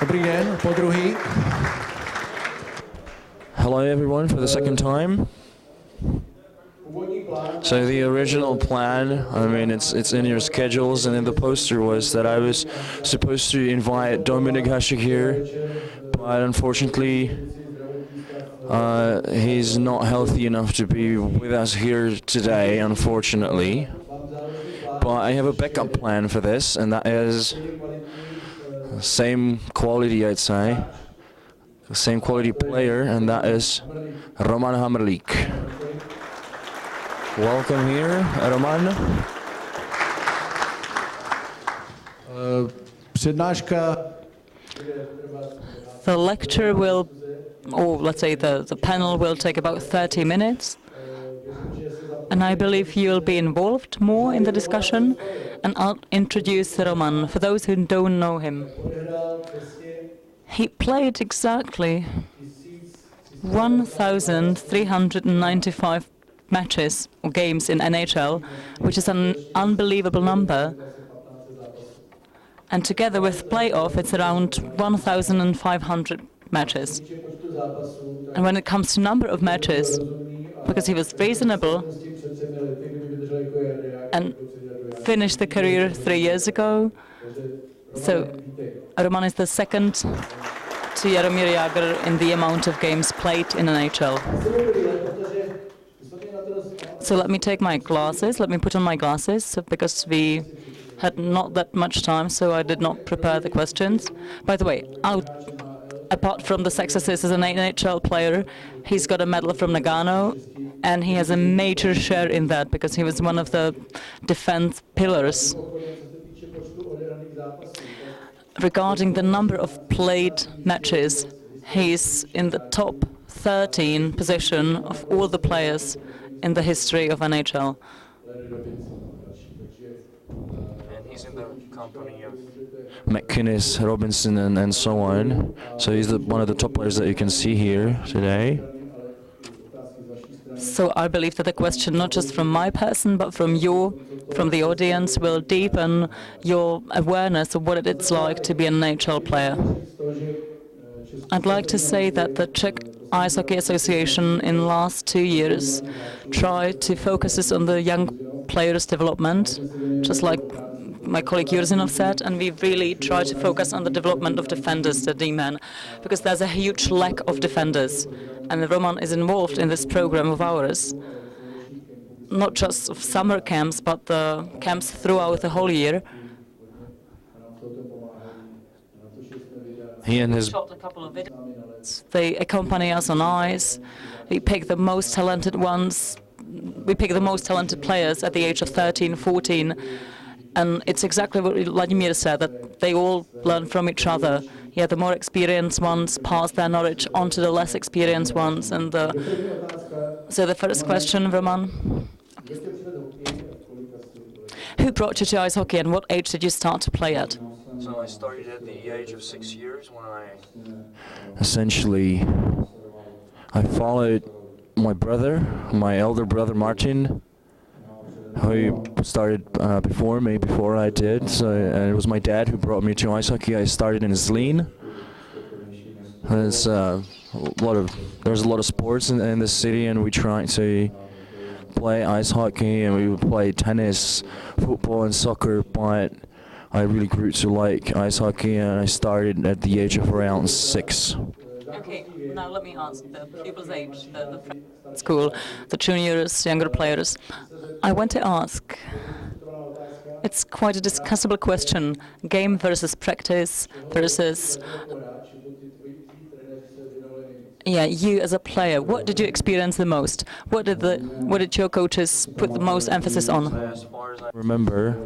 Dobrý den, podruhý. Hello everyone for the second time. So the original plan, I mean, it's in your schedules, and in the poster was that I was supposed to invite Dominik Hasek here, but unfortunately he's not healthy enough to be with us here today, unfortunately. But I have a backup plan for this, and that is same quality, I'd say, same quality player, and that is Roman Hamrlik. Welcome here, Roman. The lecture will, or let's say the panel will take about 30 minutes. And I believe you'll be involved more in the discussion. And I'll introduce Roman, for those who don't know him. He played exactly 1,395 matches or games in NHL, which is an unbelievable number. And together with playoff, it's around 1,500 matches. And when it comes to number of matches, because he was reasonable and finished the career 3 years ago, so Roman is the second to Jaromír Jágr in the amount of games played in NHL. So let me take my glasses, let me put on my glasses, because we had not that much time, so I did not prepare the questions. By the way, apart from the successes as an NHL player, he's got a medal from Nagano, and he has a major share in that, because he was one of the defense pillars. Regarding the number of played matches, he's in the top 13 position of all the players in the history of NHL. And he's in the company of McInnes, Robinson, and so on. So he's one of the top players that you can see here today. So I believe that the question, not just from my person, but from the audience, will deepen your awareness of what it's like to be an NHL player. I'd like to say that the Czech Ice Hockey Association in the last 2 years tried to focus on the young players' development, just like my colleague Jurzinov said, and we really try to focus on the development of defenders, the D-men, because there's a huge lack of defenders. And Roman is involved in this program of ours, not just of summer camps, but the camps throughout the whole year. He and his shot a couple of videos. They accompany us on ice. We pick the most talented ones. We pick the most talented players at the age of 13, 14. And it's exactly what Vladimir said, that they all learn from each other. Yeah, the more experienced ones pass their knowledge on to the less experienced ones. And so the first question, Roman. Who brought you to ice hockey, and what age did you start to play at? So I started at the age of 6 years when essentially I followed my brother, my elder brother Martin, who started before I did. So it was my dad who brought me to ice hockey. I started in Zlín. There's a lot of sports in the city, and we tried to play ice hockey, and we would play tennis, football, and soccer. But I really grew to like ice hockey, and I started at the age of around 6. Okay, now let me ask the pupils' age, the school, the juniors, younger players. I want to ask, it's quite a discussable question, game versus practice versus, you as a player, what did you experience the most? What did your coaches put the most emphasis on? As far as I remember,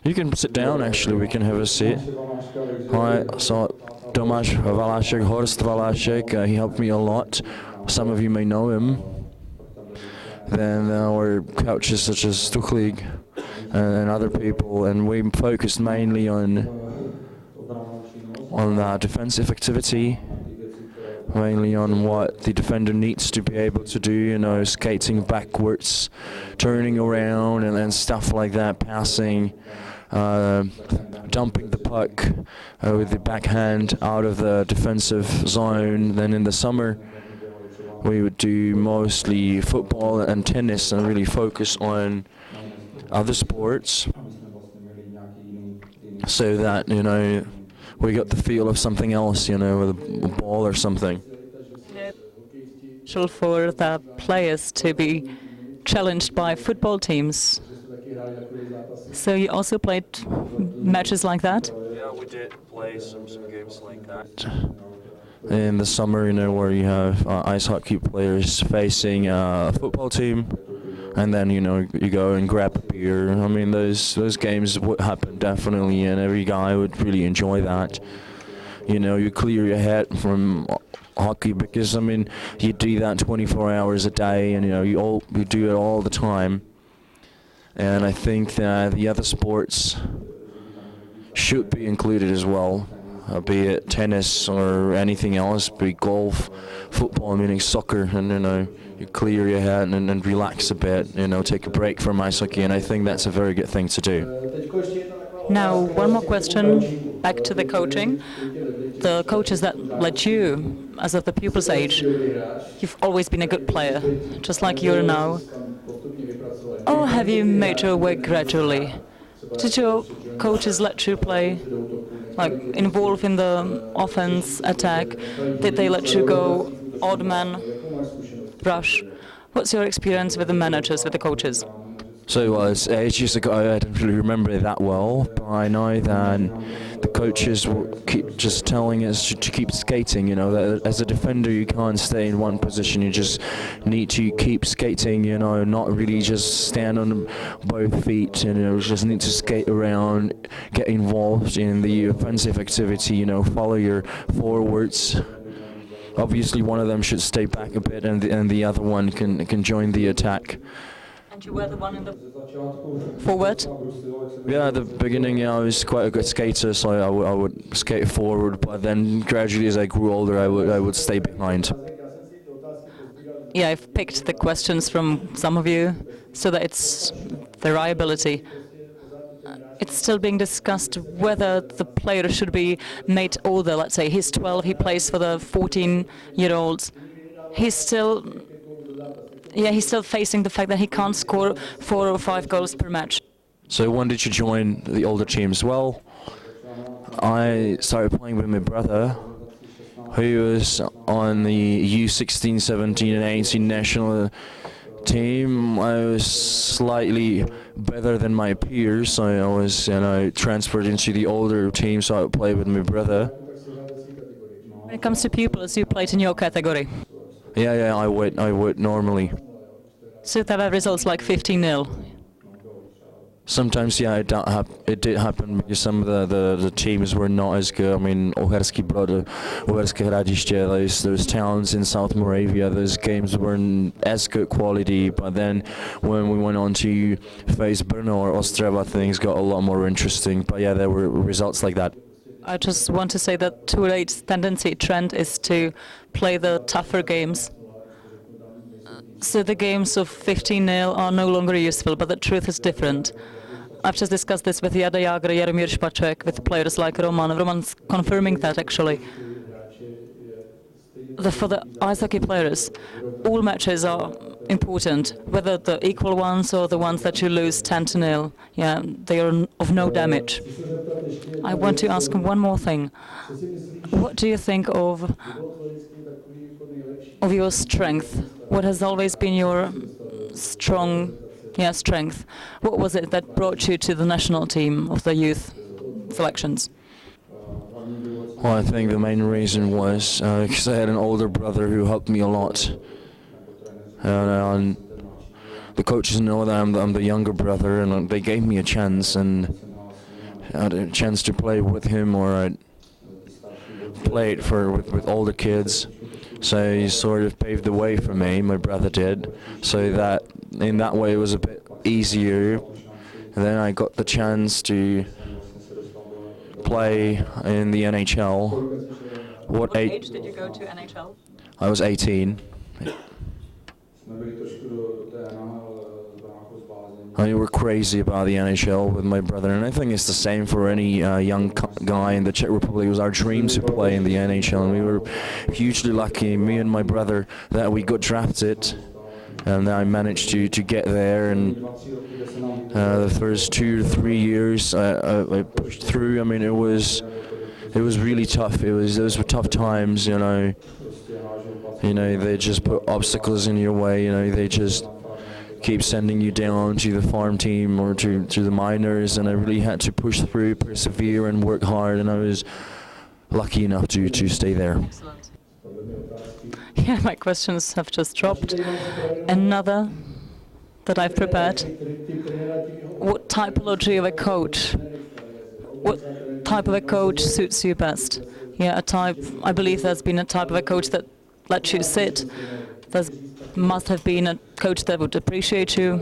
you can sit down actually, we can have a seat. I saw Tomáš Valášek, Horst Valášek, he helped me a lot. Some of you may know him. Then there were coaches such as Stuchlik and other people, and we focused mainly on defensive activity, mainly on what the defender needs to be able to do, skating backwards, turning around, and stuff like that, passing, dumping the puck with the backhand out of the defensive zone. Then in the summer, we would do mostly football and tennis and really focus on other sports, so that, you know, we got the feel of something else, you know, with a ball or something. For the players to be challenged by football teams. So you also played matches like that? Yeah, we did play some games like that. In the summer, you know, where you have ice hockey players facing a football team, and then, you know, you go and grab a beer. I mean, those games would happen definitely, and every guy would really enjoy that. You know, you clear your head from hockey, because, I mean, you do that 24 hours a day, and, you know, you do it all the time. And I think that the other sports should be included as well, be it tennis or anything else, be it golf, football, meaning soccer, and, you know, you clear your head and relax a bit, you know, take a break from ice hockey, and I think that's a very good thing to do. Now, one more question, back to the coaching. The coaches that led you, as of the pupil's age, you've always been a good player, just like you are now. Or have you made your way gradually? Did your coaches let you play, like involve in the offense, attack? Did they let you go odd man, rush? What's your experience with the managers, with the coaches? So it was ages ago. I don't really remember it that well, but I know that the coaches will keep just telling us to keep skating. You know, that as a defender you can't stay in one position. You just need to keep skating. You know, not really just stand on both feet. You know, just need to skate around, get involved in the offensive activity. You know, follow your forwards. Obviously, one of them should stay back a bit, and the other one can join the attack. And you were the one in the forward? Yeah, at the beginning, I was quite a good skater, so I would skate forward, but then gradually as I grew older, I would stay behind. Yeah, I've picked the questions from some of you so that it's variability. It's still being discussed whether the player should be made older. Let's say he's 12, he plays for the 14-year-olds. He's still facing the fact that he can't score 4 or 5 goals per match. So when did you join the older teams? Well, I started playing with my brother, who was on the U16, 17 and 18 national team. I was slightly better than my peers, so I was, you know, transferred into the older team, so I would play with my brother. When it comes to pupils, you played in your category. Yeah, I would normally. So there were results like 15-0. Sometimes, yeah, it did happen because some of the teams were not as good. I mean, Uherský Brod, Uherské Hradiště, those towns in South Moravia, those games weren't as good quality. But then when we went on to face Brno or Ostrava, things got a lot more interesting. But yeah, there were results like that. I just want to say that today's trend is to play the tougher games. So the games of 15-0 are no longer useful, but the truth is different. I've just discussed this with Jada Jager, Jaromír Špaček, with players like Roman. Roman's confirming that, actually. For the ice hockey players, all matches are important, whether the equal ones or the ones that you lose 10-0. Yeah, they are of no damage. I want to ask one more thing. What do you think of your strength? What has always been your strength? What was it that brought you to the national team of the youth selections? Well, I think the main reason was because I had an older brother who helped me a lot. And the coaches know that I'm the younger brother, and they gave me a chance, and I had a chance to play with him, or I played with older kids. So he sort of paved the way for me, my brother did, so that in that way it was a bit easier. And then I got the chance to play in the NHL. What age did you go to NHL? I was 18. I mean, we're crazy about the NHL with my brother, and I think it's the same for any young guy in the Czech Republic. It was our dream to play in the NHL, and we were hugely lucky, me and my brother, that we got drafted, and I managed to get there. And the first 2 to 3 years, I pushed through. I mean, it was really tough. Those were tough times, you know. They just put obstacles in your way. They just keep sending you down to the farm team or to the minors, and I really had to push through, persevere, and work hard, and I was lucky enough to stay there. Excellent. Yeah, my questions have just dropped. Another that I've prepared. What typology of a coach? What type of a coach suits you best? Yeah, I believe there's been a type of a coach that lets you sit. There must have been a coach that would appreciate you.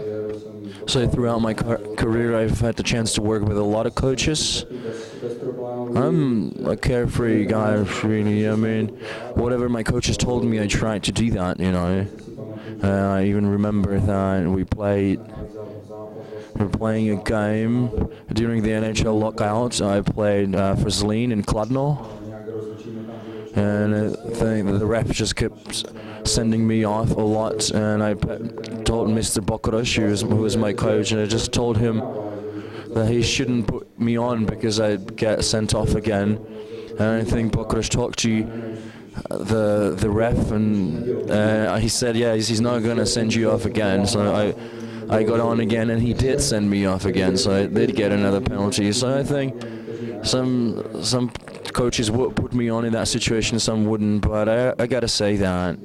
So throughout my career, I've had the chance to work with a lot of coaches. I'm a carefree guy, really. I mean, whatever my coaches told me, I tried to do that, I even remember that we were playing a game during the NHL lockout. I played for Zlín in Kladno, and I think the ref just kept sending me off a lot, and I told Mr. Bokroš, who was my coach, and I just told him that he shouldn't put me on because I'd get sent off again. And I think Bokroš talked to the ref, and he said, yeah, he's not going to send you off again. So I got on again, and he did send me off again, so I did get another penalty. So I think some coaches would put me on in that situation, some wouldn't, but I gotta say that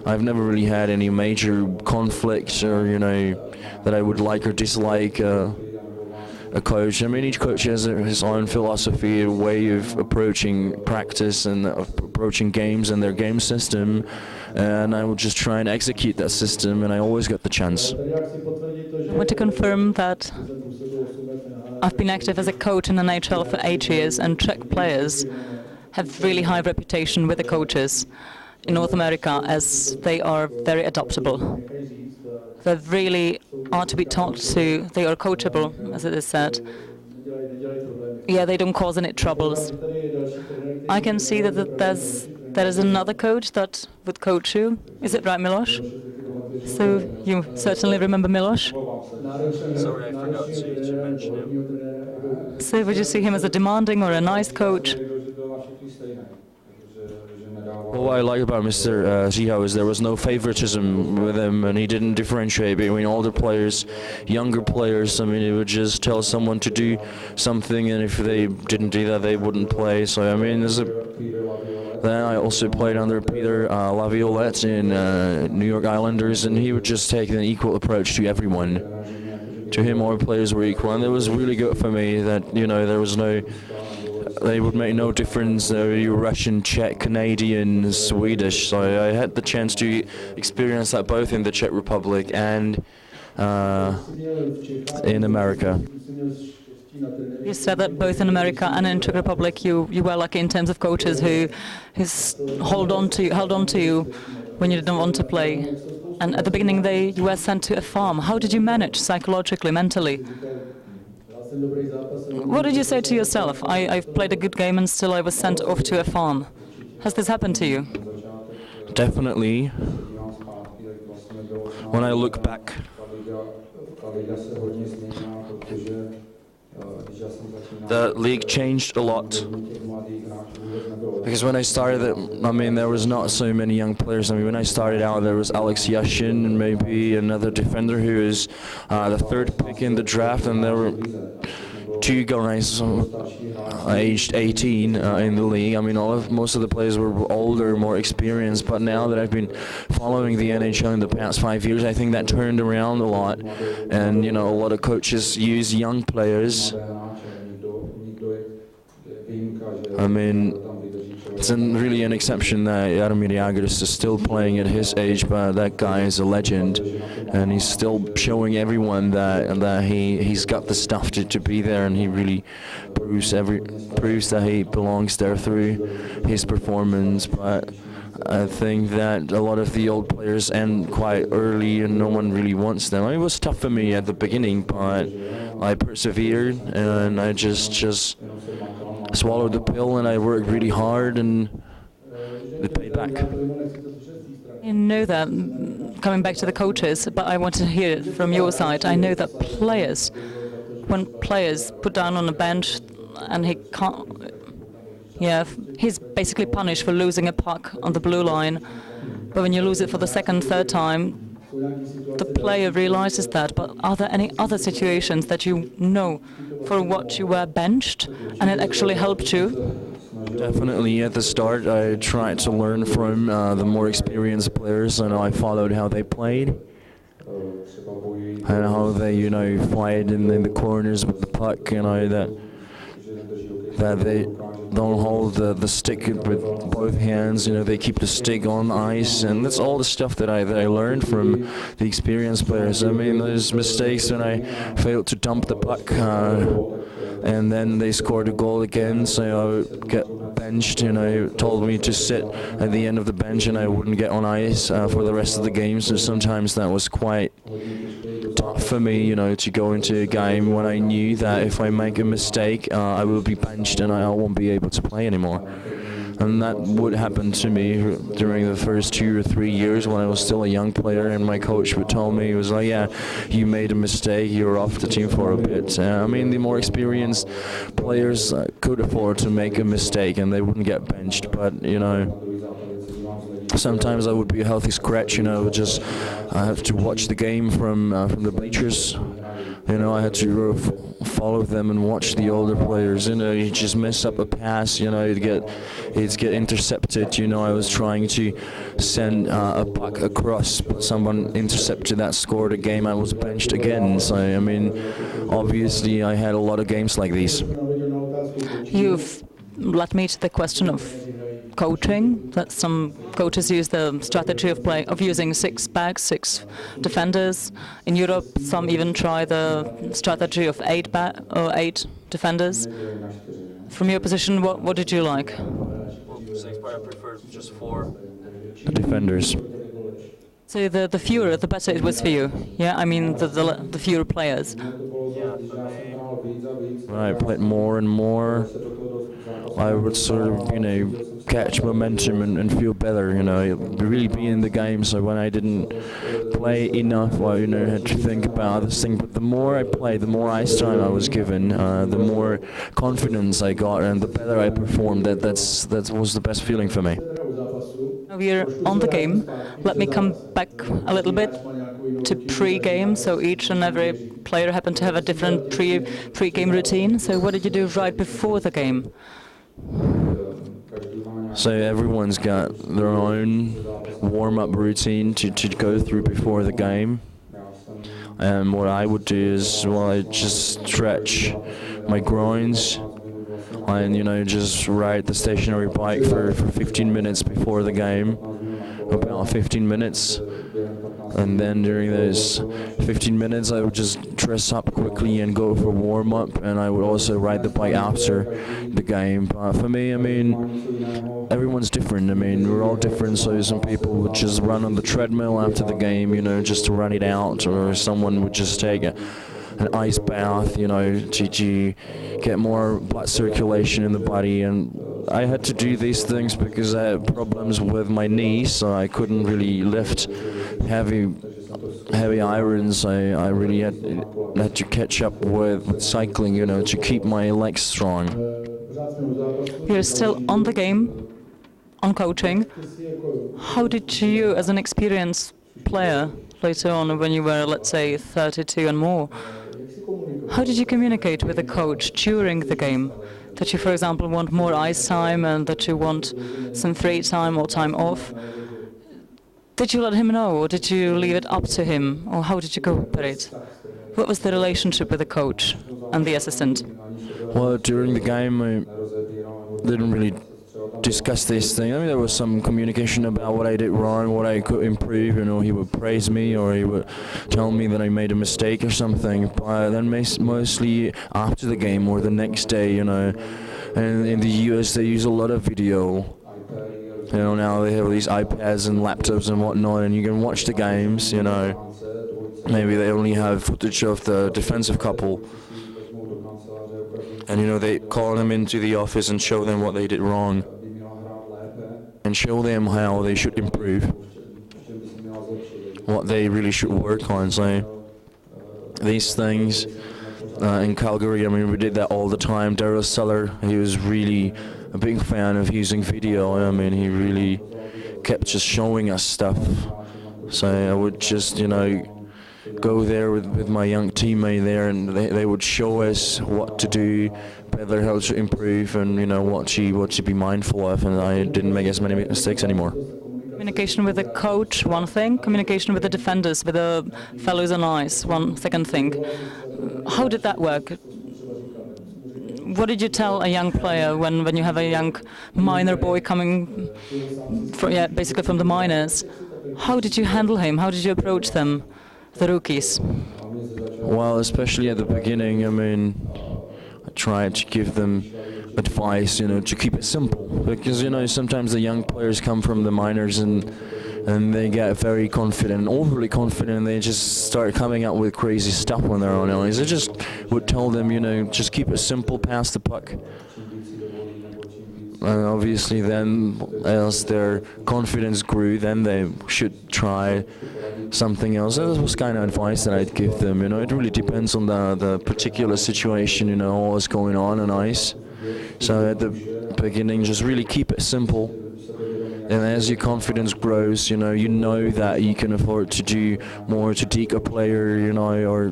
I've never really had any major conflicts or, that I would like or dislike a coach. I mean, each coach has his own philosophy, a way of approaching practice and approaching games and their game system, and I will just try and execute that system, and I always get the chance. I want to confirm that I've been active as a coach in the NHL for 8 years, and Czech players have really high reputation with the coaches in North America, as they are very adaptable. They really are to be taught to, they are coachable, as it is said. Yeah, they don't cause any troubles. I can see that there is another coach that would coach you. Is it right, Miloš? So you certainly remember Miloš? Sorry, I forgot to mention him. So would you see him as a demanding or a nice coach? Well, what I like about Mr. Zihao is there was no favoritism with him, and he didn't differentiate between older players, younger players. I mean, he would just tell someone to do something, and if they didn't do that, they wouldn't play. So, I mean, then I also played under Peter Laviolette in New York Islanders, and he would just take an equal approach to everyone. To him, all players were equal, and it was really good for me that, there was they would make no difference, Russian, Czech, Canadian, Swedish, so I had the chance to experience that both in the Czech Republic and in America. You said that both in America and in Czech Republic you were lucky in terms of coaches who held on to you when you didn't want to play. And at the beginning you were sent to a farm. How did you manage psychologically, mentally? What did you say to yourself? I've played a good game and still I was sent off to a farm. Has this happened to you? Definitely. When I look back, the league changed a lot. Because when I started, there was not so many young players. When I started out, there was Alex Yashin and maybe another defender who is the third pick in the draft, and there were two guys aged 18 in the league. Most of the players were older, more experienced, but now that I've been following the NHL in the past 5 years, I think that turned around a lot, and a lot of coaches use young players. it's really an exception that Jaromír Jágr is still playing at his age, but that guy is a legend, and he's still showing everyone that he's got the stuff to be there, and he really proves that he belongs there through his performance. But I think that a lot of the old players end quite early and no one really wants them. It was tough for me at the beginning, but I persevered and I just swallowed the pill and I worked really hard and it paid back. I know that, coming back to the coaches, but I want to hear it from your side. I know that when players put down on a bench and he can't, he's basically punished for losing a puck on the blue line. But when you lose it for the second, third time, the player realizes that. But are there any other situations that you know for what you were benched and it actually helped you? Definitely at the start I tried to learn from the more experienced players, and I followed how they played and how they, fight in the corners with the puck, that they don't hold the stick with both hands, they keep the stick on ice, and that's all the stuff that I learned from the experienced players. I mean, there's mistakes when I failed to dump the puck, and then they scored a goal again, so I would get benched, told me to sit at the end of the bench and I wouldn't get on ice for the rest of the game, so sometimes that was quite tough for me, to go into a game when I knew that if I make a mistake, I will be benched and I won't be able to play anymore. And that would happen to me during the first 2 or 3 years when I was still a young player, and my coach would tell me, he was like, yeah, you made a mistake, you're off the team for a bit. I mean, the more experienced players could afford to make a mistake and they wouldn't get benched, but, sometimes I would be a healthy scratch, just I have to watch the game from the bleachers. I had to follow them and watch the older players. You just mess up a pass, it'd get intercepted. I was trying to send a puck across, but someone intercepted that, scored a game. I was benched again. So I mean, obviously, I had a lot of games like these. You've led me to the question of coaching, that some coaches use the strategy of using 6 backs, 6 defenders. In Europe, some even try the strategy of 8 defenders. From your position, what did you like? I prefer just 4 defenders. So the fewer, the better it was for you. Yeah, I mean the fewer players. When I played more and more, I would sort of, catch momentum and feel better, really be in the game. So when I didn't play enough, I, had to think about other things. But the more I played, the more ice time I was given, the more confidence I got, and the better I performed. That was the best feeling for me. Now we're on the game. Let me come back a little bit to pre-game. So each and every player happened to have a different pre-game routine. So what did you do right before the game? So everyone's got their own warm-up routine to go through before the game. And what I would do is, I just stretch my groins and, just ride the stationary bike for 15 minutes before the game, about 15 minutes. And then during those 15 minutes, I would just dress up quickly and go for warm-up, and I would also ride the bike after the game. But for me, I mean, everyone's different. I mean, we're all different, so some people would just run on the treadmill after the game, just to run it out, or someone would just take an ice bath, to get more blood circulation in the body. And I had to do these things because I had problems with my knees, so I couldn't really lift heavy irons. I really had to catch up with cycling, to keep my legs strong. You're still on the game, on coaching. How did you, as an experienced player, later on when you were, let's say, 32 and more, how did you communicate with the coach during the game? That you, for example, want more ice time and that you want some free time or time off? Did you let him know, or did you leave it up to him, or how did you cooperate? What was the relationship with the coach and the assistant? Well, during the game, I didn't really discuss this thing. I mean, there was some communication about what I did wrong, what I could improve. He would praise me, or he would tell me that I made a mistake or something. But then mostly after the game or the next day, and in the US they use a lot of video. Now they have these iPads and laptops and whatnot, and you can watch the games. Maybe they only have footage of the defensive couple. And they call them into the office and show them what they did wrong and show them how they should improve, what they really should work on. So these things in Calgary, we did that all the time. Daryl Suller, he was really a big fan of using video. He really kept just showing us stuff. So I would just, go there with my young teammate there, and they would show us what to do better, how to improve, and what to be mindful of, and I didn't make as many mistakes anymore. Communication with the coach, one thing. Communication with the defenders, with the fellows on ice, one second thing. How did that work? What did you tell a young player when you have a young minor boy coming basically from the minors? How did you handle him? How did you approach them, the rookies? Well, especially at the beginning, I tried to give them advice, to keep it simple, because sometimes the young players come from the minors and they get very confident, overly confident, and they just start coming up with crazy stuff when they're on ice. I just would tell them, just keep it simple, pass the puck. And obviously then, as their confidence grew, then they should try something else. That was kind of advice that I'd give them. It really depends on the particular situation, what's going on ice. So at the beginning, just really keep it simple. And as your confidence grows, you know that you can afford to do more to dig a player, or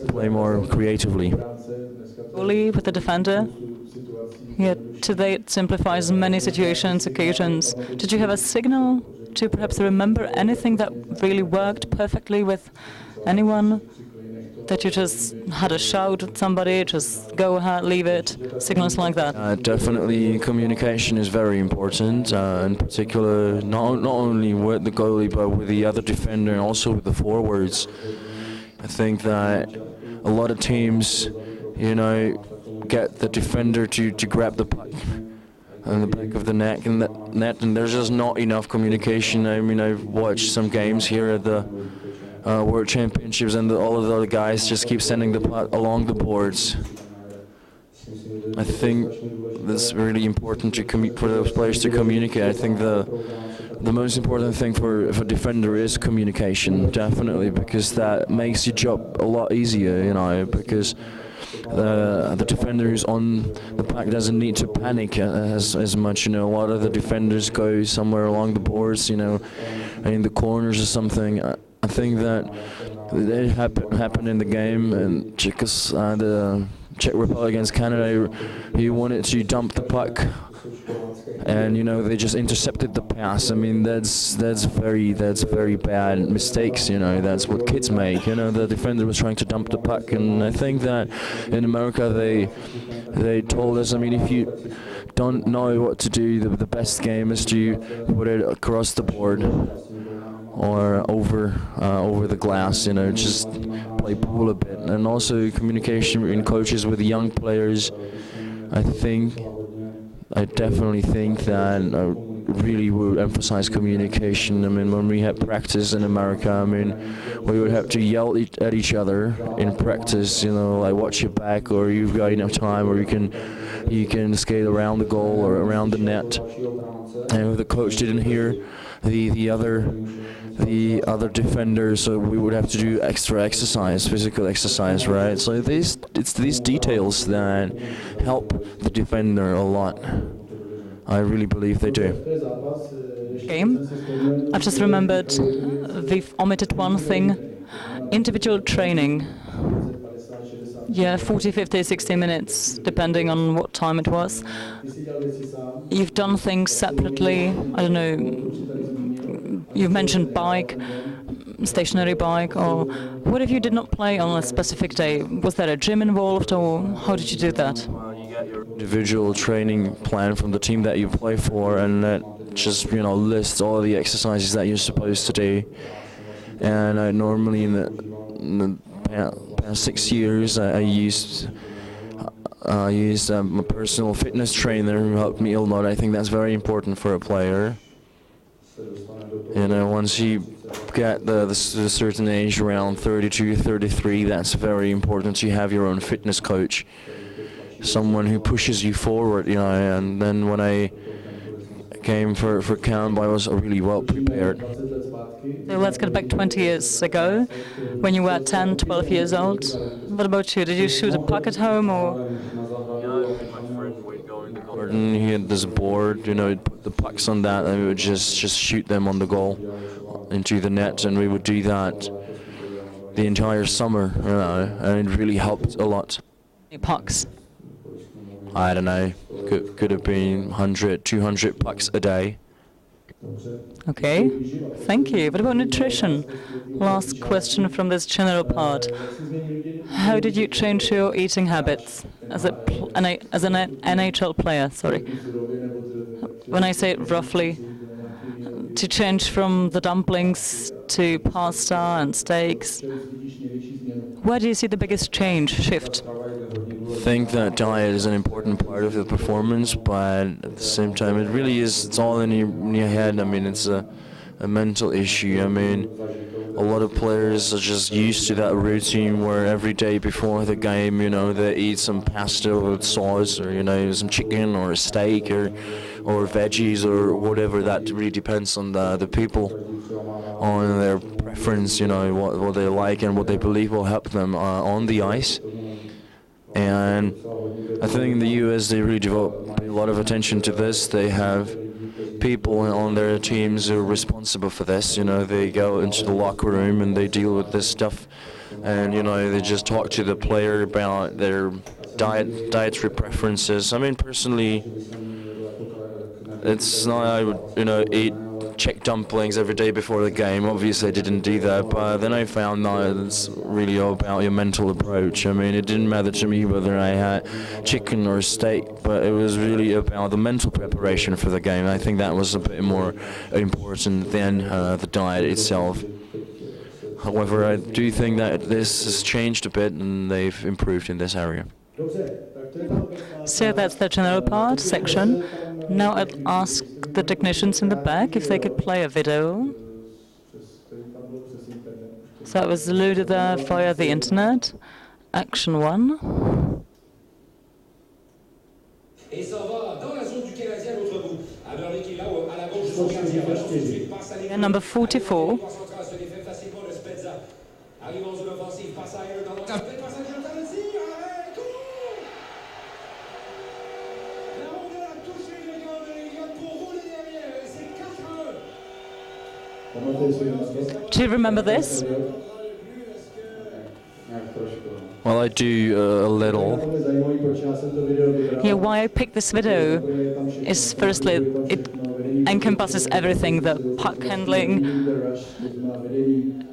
play more creatively. Goalie with the defender. Today it simplifies many situations, occasions. Did you have a signal to perhaps remember anything that really worked perfectly with anyone? That you just had a shout at somebody, just go ahead, leave it, signals like that? Definitely communication is very important, in particular not only with the goalie but with the other defender and also with the forwards. I think that a lot of teams, get the defender to grab the puck on the back of the net, and there's just not enough communication. I've watched some games here at the World Championships, and all of the other guys just keep sending the puck along the boards. I think that's really important for those players to communicate. I think the most important thing for a defender is communication, definitely, because that makes your job a lot easier, because the defender who's on the puck doesn't need to panic as much. A lot of the defenders go somewhere along the boards, in the corners or something. I think that it happened in the game, and the Czech Republic against Canada. He wanted to dump the puck, and they just intercepted the pass. That's very bad mistakes. That's what kids make. The defender was trying to dump the puck, and I think that in America they told us, if you don't know what to do, the best game is to put it across the board or over the glass. Just play pool a bit, and also communication between coaches with the young players. I definitely think that really would emphasize communication. When we had practice in America, we would have to yell at each other in practice, like watch your back, or you've got enough time, or you can skate around the goal or around the net. And if the coach didn't hear the other defenders, so we would have to do extra exercise, physical exercise, right? So it's these details that help the defender a lot. I really believe they do. Game. I just remembered we've omitted one thing: individual training. 40, 50, 60 minutes, depending on what time it was. You've done things separately. I don't know. You've mentioned bike, stationary bike, or what if you did not play on a specific day? Was there a gym involved, or how did you do that? You get your individual training plan from the team that you play for, and that just lists all the exercises that you're supposed to do. And I normally in the past 6 years I used my personal fitness trainer who helped me a lot. I think that's very important for a player. Once you get the certain age, around 32, 33, that's very important to have your own fitness coach, someone who pushes you forward. And then when I came for camp, I was really well prepared. So let's get back 20 years ago, when you were 10, 12 years old. What about you? Did you shoot a puck at home, or? My friend would go in the garden. He had this board, he'd put the pucks on that, and we would just shoot them on the goal into the net, and we would do that the entire summer, and it really helped a lot. Any pucks? I don't know, could have been 100, 200 pucks a day. Okay, thank you. What about nutrition? Last question from this general part. How did you change your eating habits as an NHL player? Sorry. When I say roughly, to change from the dumplings to pasta and steaks, where do you see the biggest shift? I think that diet is an important part of the performance, but at the same time, it really is, it's all in your head. I mean, it's a mental issue. I mean, a lot of players are just used to that routine where every day before the game, they eat some pasta with sauce, or, some chicken or a steak or veggies or whatever. That really depends on the people, on their preference, what they like and what they believe will help them on the ice. And I think in the US they really devote a lot of attention to this. They have people on their teams who are responsible for this. They go into the locker room and they deal with this stuff, and they just talk to the player about their dietary preferences. I mean, personally, it's not I would eat chick dumplings every day before the game. Obviously I didn't do that, but then I found that it's really all about your mental approach. I mean, it didn't matter to me whether I had chicken or steak, but it was really about the mental preparation for the game. I think that was a bit more important than the diet itself. However, I do think that this has changed a bit and they've improved in this area. So that's the general part section. Now I'd ask the technicians in the back if they could play a video. So it was loaded there via the internet. Action 1. And number 44. Do you remember this? Well, I do a little. Yeah, why I picked this video is firstly it encompasses everything: the puck handling,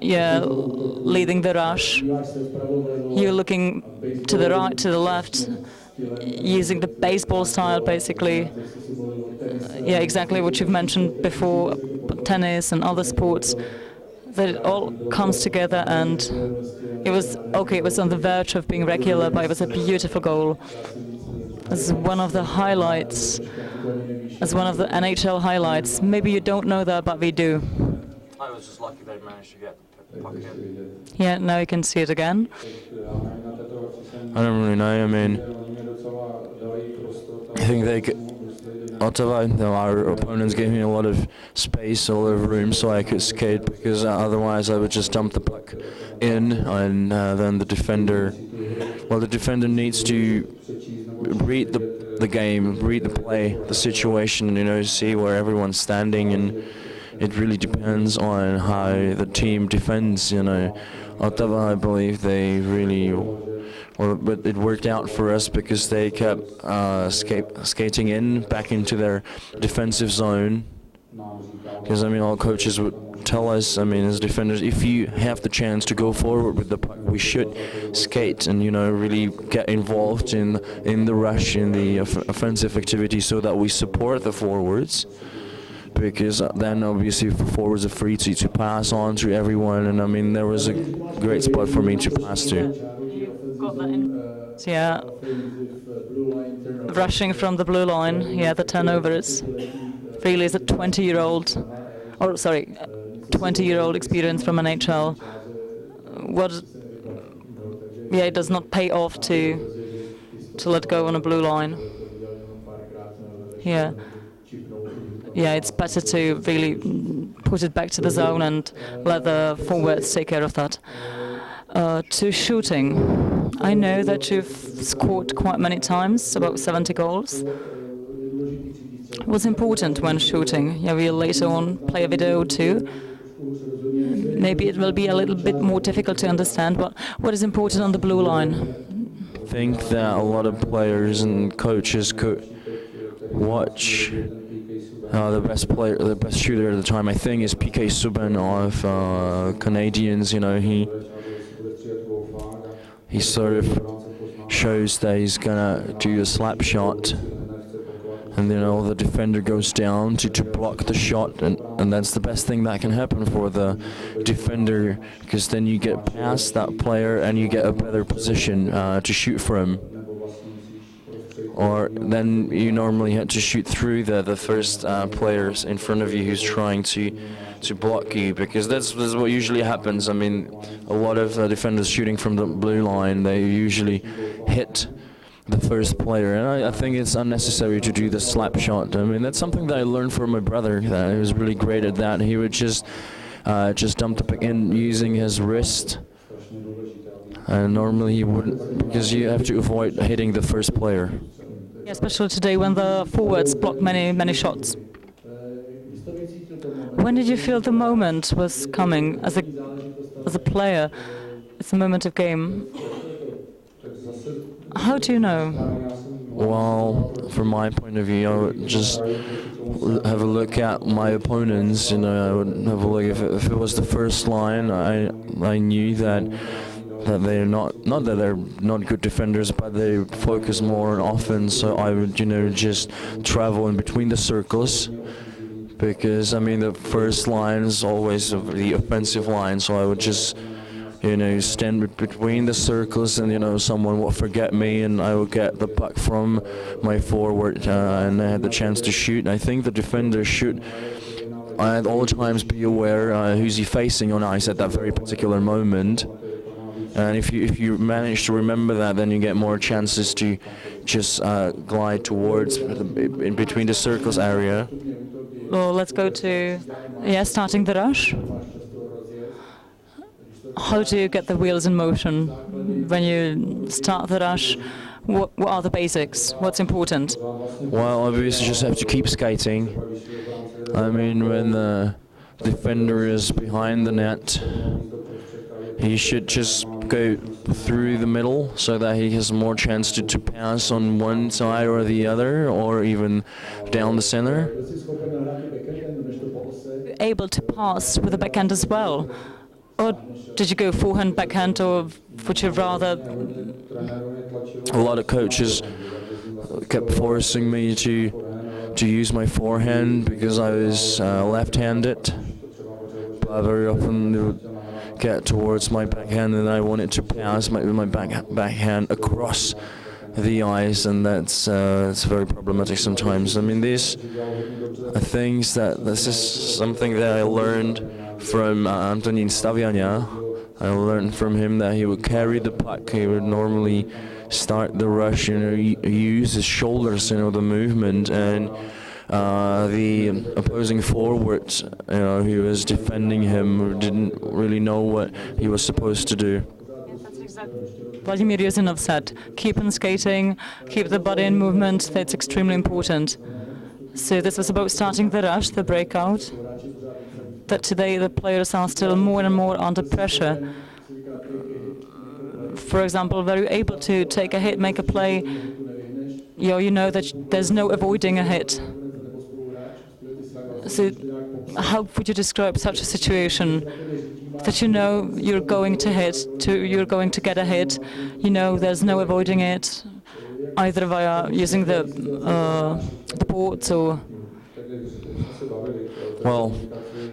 leading the rush. You're looking to the right, to the left, using the baseball style, basically. Yeah, exactly what you've mentioned before, tennis and other sports. That it all comes together, and it was on the verge of being regular, but it was a beautiful goal. As one of the highlights, as one of the NHL highlights. Maybe you don't know that, but we do. I was just lucky that I managed to get the puck in. Yeah, now you can see it again. I don't really know. I mean, I think Ottawa, our opponents gave me a lot of space, a lot of room, so I could skate, because otherwise I would just dump the puck in, and then the defender needs to read the game, read the play, the situation, see where everyone's standing, and it really depends on how the team defends, Ottawa, I believe they really... but it worked out for us because they kept skating back into their defensive zone. Because all coaches would tell us, I mean, as defenders, if you have the chance to go forward with the puck, we should skate and, you know, really get involved in the rush, in the offensive activity, so that we support the forwards. Because then obviously the forwards are free to pass on to everyone, and I mean there was a great spot for me to pass to. Yeah, rushing from the blue line, yeah, the turnover is really is a 20-year-old, or sorry, 20-year-old experience from NHL. Yeah, it does not pay off to let go on a blue line. Yeah. Yeah, it's better to really put it back to the zone and let the forwards take care of that. To shooting, I know that you've scored quite many times, about 70 goals. What's important when shooting? Yeah, we'll later on play a video too. Maybe it will be a little bit more difficult to understand, but what is important on the blue line? I think that a lot of players and coaches could watch the best player, the best shooter at the time, I think, is PK Subban of Canadians. You know, he sort of shows that he's gonna do a slap shot, and then the defender goes down to block the shot, and that's the best thing that can happen for the defender, because then you get past that player and you get a better position to shoot from. Or then you normally have to shoot through the first players in front of you who's trying to block you, because that's what usually happens. I mean, a lot of defenders shooting from the blue line, they usually hit the first player, and I think it's unnecessary to do the slap shot. I mean, that's something that I learned from my brother, that he was really great at that. He would just dump the puck in using his wrist, and normally he wouldn't, because you have to avoid hitting the first player. Yeah, especially today when the forwards block many shots. When did you feel the moment was coming as a player? It's a moment of game. How do you know? Well, from my point of view, I would just have a look at my opponents. You know, I would have a look. If it was the first line, I knew that they're not that they're not good defenders, but they focus more on offense. So I would, just travel in between the circles, because I mean the first line is always the offensive line. So I would just, stand between the circles, and someone will forget me, and I will get the puck from my forward, and I had the chance to shoot. And I think the defender should at all times be aware who's he facing on ice at that very particular moment. And if you manage to remember that, then you get more chances to just glide towards in between the circles area. Well, let's go to starting the rush. How do you get the wheels in motion when you start the rush? What are the basics? What's important? Well, obviously, you just have to keep skating. I mean, when the defender is behind the net, he should just go through the middle so that he has more chance to pass on one side or the other, or even down the center. Able to pass with the backhand as well? Or did you go forehand, backhand, or would you rather? A lot of coaches kept forcing me to use my forehand because I was left-handed. But very often they would get towards my backhand, and I wanted to pass my backhand across the ice, and that's it's very problematic sometimes. I mean, these are things this is something that I learned from Antonín Staviania. I learned from him that he would carry the puck. He would normally start the rush, use his shoulders, the movement, and the opposing forward, who was defending him, didn't really know what he was supposed to do. Vladimir Yuzinov said, keep on skating, keep the body in movement, that's extremely important. So this was about starting the rush, the breakout, that today the players are still more and more under pressure. For example, were you able to take a hit, make a play, you know that there's no avoiding a hit. So how would you describe such a situation? That you know you're going to you're going to get a hit, you know there's no avoiding it, either via using the boards or... Well,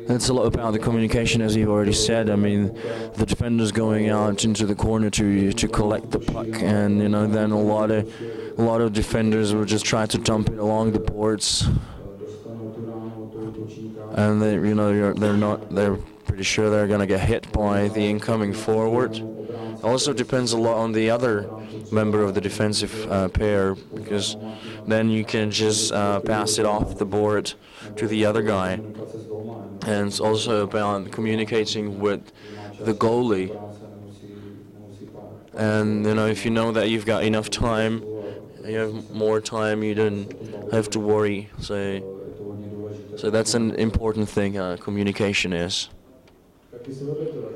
it's a lot about the communication, as you've already said. I mean, the defender's going out into the corner to collect the puck, and you know then a lot of defenders will just try to dump it along the boards, and they're pretty sure they're going to get hit by the incoming forward. Also depends a lot on the other member of the defensive pair, because then you can just pass it off the board to the other guy. And it's also about communicating with the goalie. And you know, if you know that you've got enough time, you have more time, you don't have to worry. So that's an important thing, communication is.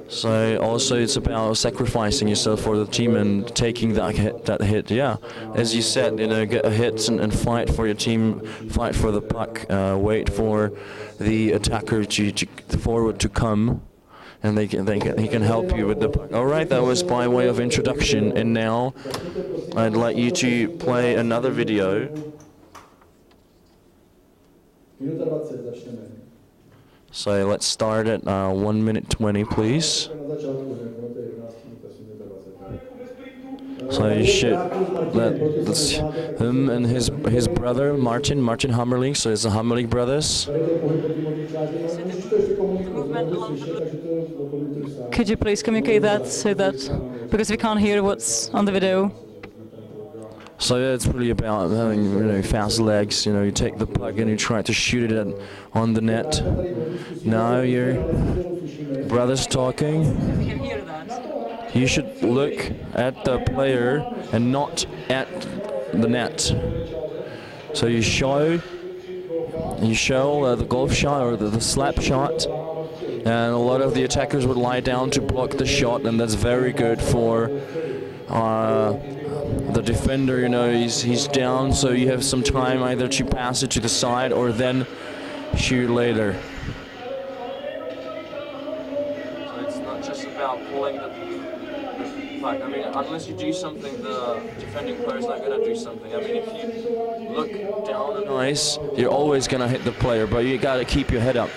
So also it's about sacrificing yourself for the team and taking that hit. Yeah, as you said, you know, get a hit and fight for your team, fight for the puck, wait for the attacker the forward to come, and he can help you with the puck. All right, that was by way of introduction, and now I'd like you to play another video. So let's start at 1 minute 20, please. So you should, that's him and his brother Martin Hammerling. So it's the Hammerling brothers. Could you please communicate that because we can't hear what's on the video? So yeah, it's really about having fast legs. You know, you take the puck and you try to shoot it on the net. Now your brother's talking. We can hear that. You should look at the player and not at the net. So you show the golf shot or the slap shot, and a lot of the attackers would lie down to block the shot, and that's very good for the defender. You know, he's down, so you have some time either to pass it to the side or then shoot later. So it's not just about pulling the puck. I mean, unless you do something, the defending player's not going to do something. I mean, if you look down on ice, you're always going to hit the player, but you got to keep your head up.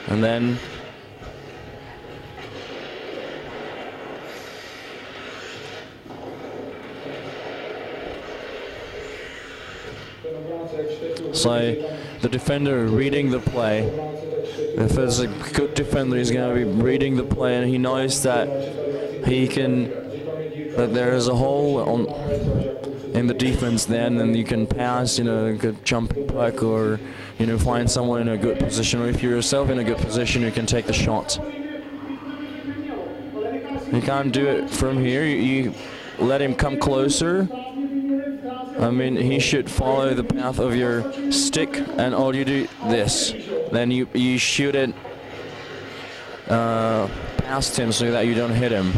And then so the defender reading the play. If there's a good defender, he's going to be reading the play, and he knows that that there is a hole in the defense then, and you can pass, you know, a good jumping puck, or you know, find someone in a good position, or if you're yourself in a good position, you can take the shot. You can't do it from here. You let him come closer. I mean, he should follow the path of your stick, and all you do this. Then you shoot it past him so that you don't hit him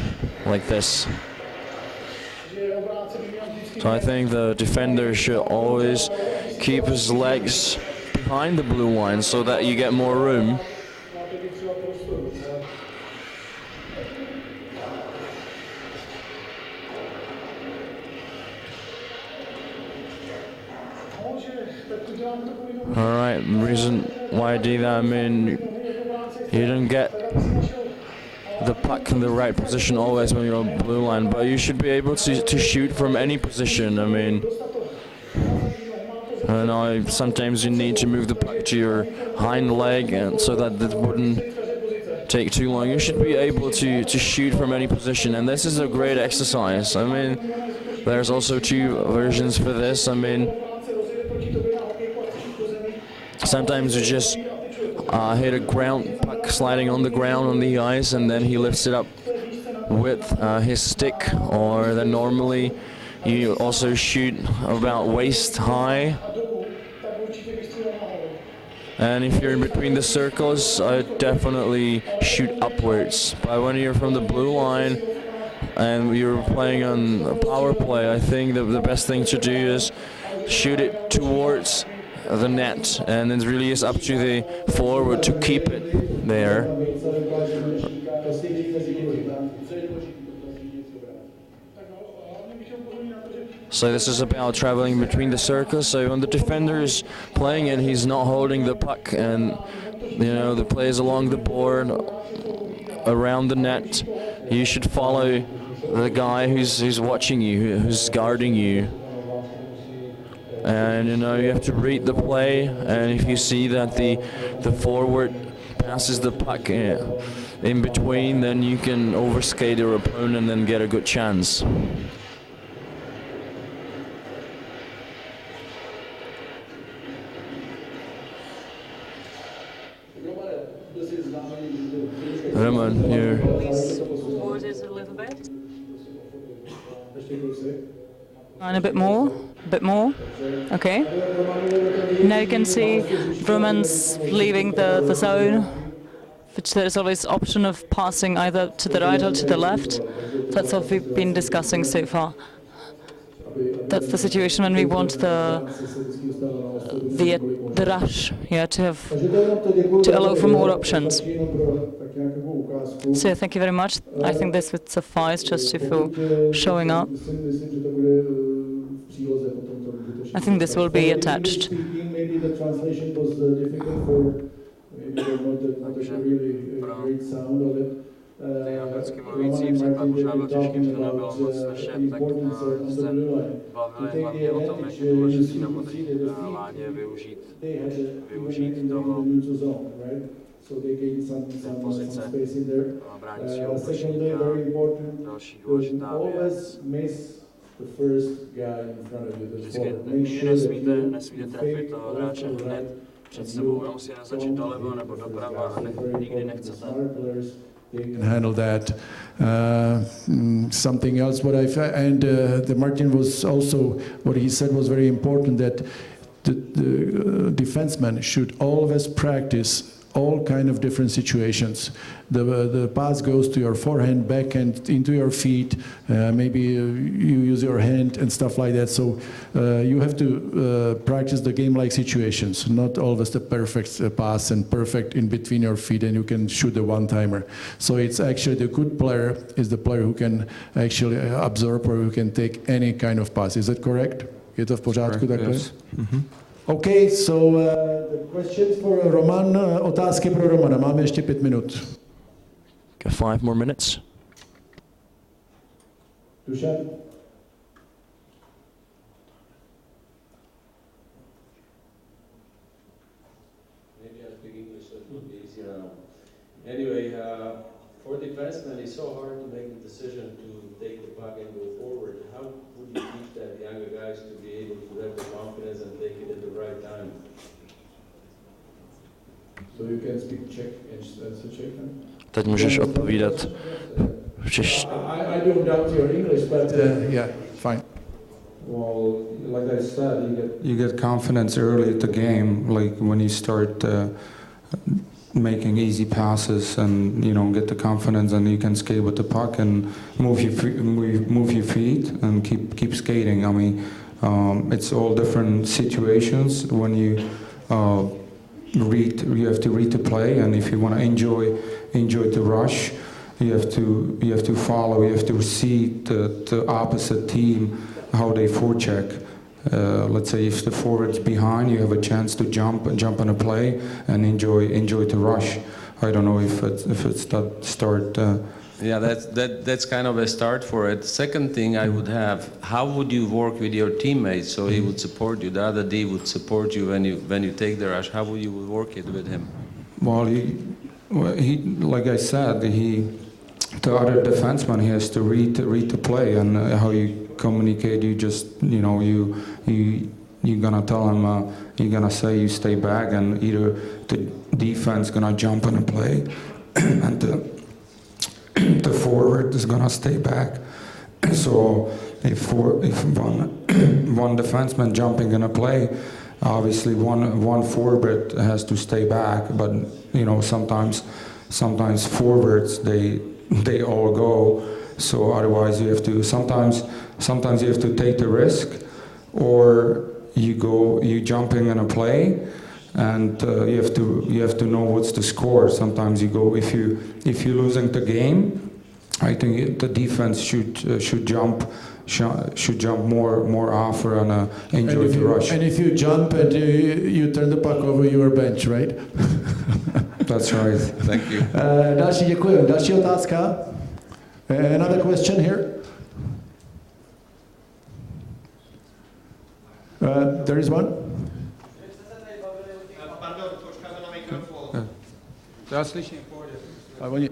like this. So I think the defender should always keep his legs behind the blue line so that you get more room. Alright, the reason why I do that, I mean, you don't get the puck in the right position always when you're on blue line, but you should be able to shoot from any position. I mean, I know sometimes you need to move the puck to your hind leg, and so that it wouldn't take too long. You should be able to shoot from any position, and this is a great exercise. I mean, there's also two versions for this. I mean, sometimes you just hit a ground puck sliding on the ground on the ice, and then he lifts it up with his stick, or then normally you also shoot about waist high. And if you're in between the circles, I definitely shoot upwards. But when you're from the blue line, and you're playing on a power play, I think the best thing to do is shoot it towards the net, and it really is up to the forward to keep it there. So this is about traveling between the circles. So when the defender is playing it, he's not holding the puck, and you know the plays along the board, around the net. You should follow the guy who's watching you, who's guarding you. And you know you have to read the play, and if you see that the forward passes the puck in between, then you can overskate your opponent and get a good chance. Roman, here. Please forward it a little bit. And a bit more. Okay. Now you can see Roman's leaving the zone, which there's always option of passing either to the right or to the left. That's what we've been discussing so far. That's the situation when we want the rush, to allow for more options. So thank you very much. I think this would suffice just for showing up. I think this will be attached. Maybe the translation was difficult for maybe not a really great sound of it. Ty anglicky mluvící překlad možná byl těžký, že to nebylo moc slyšet, tak se bavili hlavně o tom, jak je důležitý na modré láně využít toho pozice bránícího útočníka. Další důležitá věc. Vždycky nesmíte trefit toho hráče hned před sebou. Musí naznačit doleva nebo doprava a nikdy nechcete. Handle that. Something else what the Martin was also, what he said was very important, that the defenseman should always practice all kind of different situations. The pass goes to your forehand, backhand, into your feet. Maybe you use your hand and stuff like that. So you have to practice the game-like situations, not always the perfect pass and perfect in between your feet, and you can shoot the one-timer. So it's actually the good player is the player who can actually absorb or who can take any kind of pass. Is that correct? Je to v pořádku takhle? Yes. Mm-hmm. Okay, so the questions for Roman, otázky pro Romana. Máme ještě 5 minut. Got 5 more minutes. Dušan? Maybe I speak English, so it will be easier now. Anyway, for defensemen, it's so hard to make the decision to take the puck and go forward. How would you teach that younger guys to be able to have the confidence and take it at the right time? So you can speak Czech and answer Czech, huh? Teď můžeš odpovídat v češtině. I don't doubt your English, but yeah, fine. Well, like I said, you get confidence early at the game, like when you start making easy passes, and get the confidence, and you can skate with the puck and move your feet and keep skating. I mean, it's all different situations when you have to read the play, and if you want to enjoy the rush, you have to follow, you have to see the opposite team, how they forecheck. Let's say if the forward's behind, you have a chance to jump on a play and enjoy the rush. I don't know if it's that start. Yeah, that's kind of a start for it. Second thing I would have: how would you work with your teammates so he would support you? The other D would support you when you take the rush. How would you work it with him? Well, he like I said, the other defenseman, he has to read the play, and how you communicate. You just you're gonna tell him, you're gonna say you stay back, and either the defense gonna jump on a play and the forward is gonna stay back. So if one defenseman jumping in a play, obviously one forward has to stay back. But sometimes forwards they all go So otherwise you have to, sometimes you have to take the risk, or you jumping in a play, and you have to know what's the score. Sometimes you go, if you're losing the game, I think the defense should jump more often and enjoy the rush. And if you jump and you turn the puck over your bench, right? That's right. Thank you. Další, děkuji. Další otázka. Another question here. There is one. Já slyším. Hello.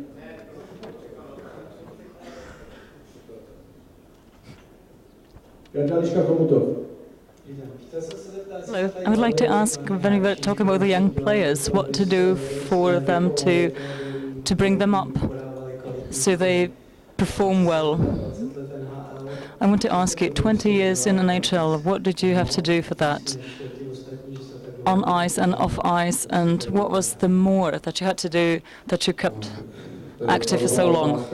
I would like to ask, when we were talking about the young players, what to do for them to bring them up so they perform well. I want to ask you, 20 years in NHL, what did you have to do for that? On ice and off ice, and what was the more that you had to do that you kept active for so long?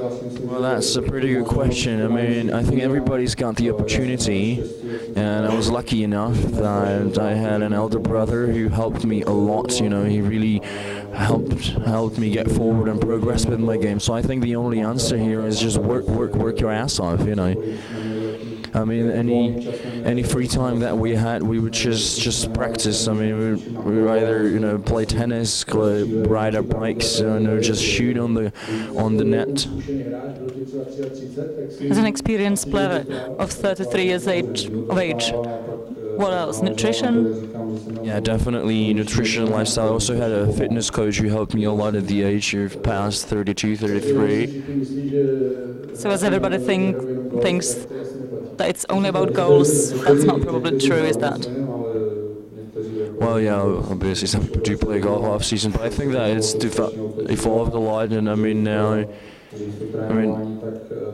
Well, that's a pretty good question. I mean, I think everybody's got the opportunity, and I was lucky enough that I had an elder brother who helped me a lot. You know, he really helped me get forward and progress with my game. So I think the only answer here is just work your ass off. You know, I mean, any free time that we had, we would just practice. I mean, we would either play tennis, ride our bikes, just shoot on the net. As an experienced player of 33 years of age, what else? Nutrition? Yeah, definitely nutrition, lifestyle. I also had a fitness coach who helped me a lot at the age of past 32, 33. So as everybody thinks that it's only about goals, that's not probably true, is that? Well, yeah, obviously some people do play golf off season, but I think that it's evolved a lot, and I mean now,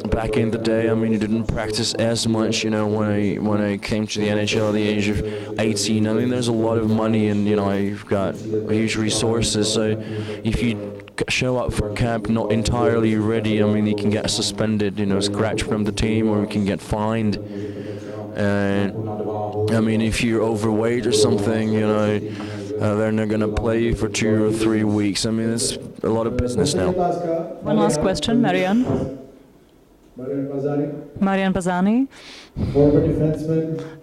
back in the day, you didn't practice as much, when I came to the NHL at the age of 18. I mean, there's a lot of money, and you've got huge resources. So if you show up for camp not entirely ready, you can get suspended, scratched from the team, or you can get fined. And if you're overweight or something, they're not going to play you for 2 or 3 weeks. It's a lot of business now. One last question, Marian. Marian Bazani.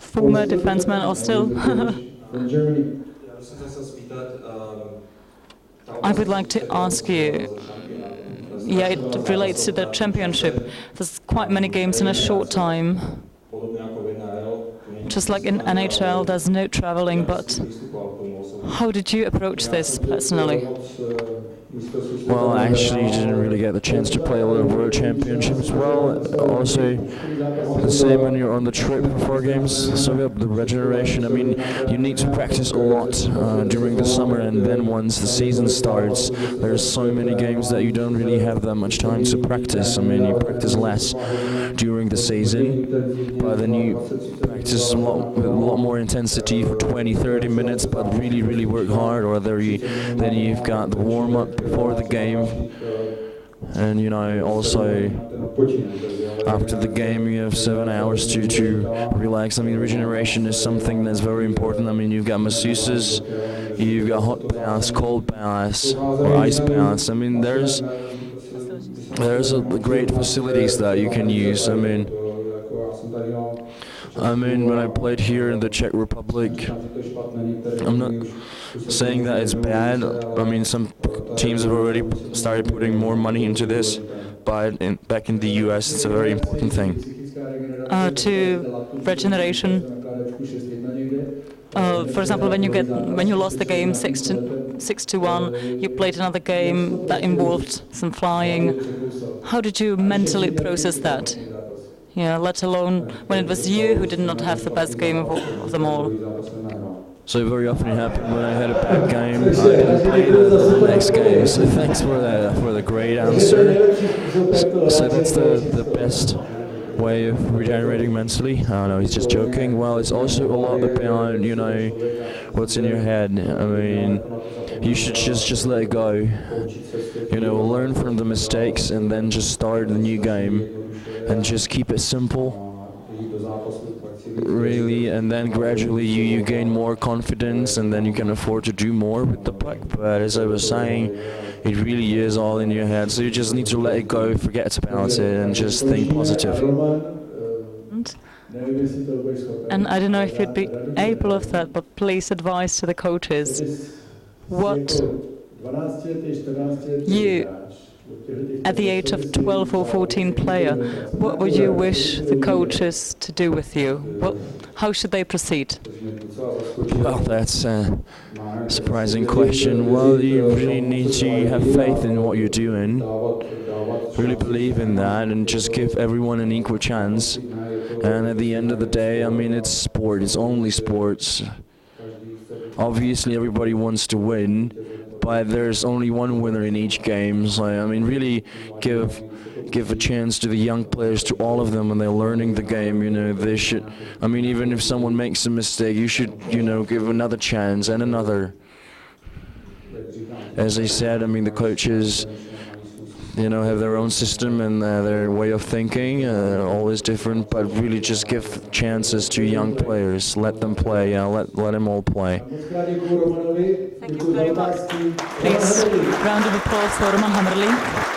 Former defenseman, or still? I would like to ask you, it relates to the championship. There's quite many games in a short time. Just like in NHL, there's no traveling, but how did you approach this personally? Well, I actually didn't really get the chance to play a lot of World Championships. Well, also the same when you're on the trip for 4 games, so the regeneration. You need to practice a lot during the summer, and then once the season starts, there's so many games that you don't really have that much time to practice. You practice less during the season, but then you practice with a lot more intensity for 20-30 minutes, but really work hard, or then you've got the warm-up before the game, and also after the game you have 7 hours to relax. Regeneration is something that's very important. You've got masseuses, you've got hot baths, cold baths, or ice baths. There's great facilities that you can use. When I played here in the Czech Republic, I'm not saying that it's bad. Some teams have already started putting more money into this, but back in the US, it's a very important thing. To regeneration, for example, when you lost the game 6-1, you played another game that involved some flying. How did you mentally process that? Let alone when it was you who did not have the best game of them all. So very often it happened when I had a bad game, I didn't play the next game. So thanks for the great answer. So that's the way of regenerating mentally. I don't know, he's just joking. Well, it's also a lot about, you know, what's in your head. I mean, you should just let it go. You know, learn from the mistakes and then just start the new game and just keep it simple. Really, and then gradually you gain more confidence and then you can afford to do more with the puck. But as I was saying, it really is all in your head, so you just need to let it go, forget about it, and just think positive. And I don't know if you'd be able of that, but please advise to the coaches what you, at the age of 12 or 14 player, what would you wish the coaches to do with you? How should they proceed? Well, that's a surprising question. Well, you really need to have faith in what you're doing, really believe in that, and just give everyone an equal chance. And at the end of the day, I mean, it's sport, it's only sports. Obviously, everybody wants to win, but there's only one winner in each game. So, I mean, really give a chance to the young players, to all of them when they're learning the game. You know, they should, I mean, even if someone makes a mistake, you should, you know, give another chance and another. As I said, I mean, the coaches, you know, have their own system and their way of thinking, always different, but really just give chances to young players, let them play, let them all play. Thank you very much. Please, round of applause for Hamrlik.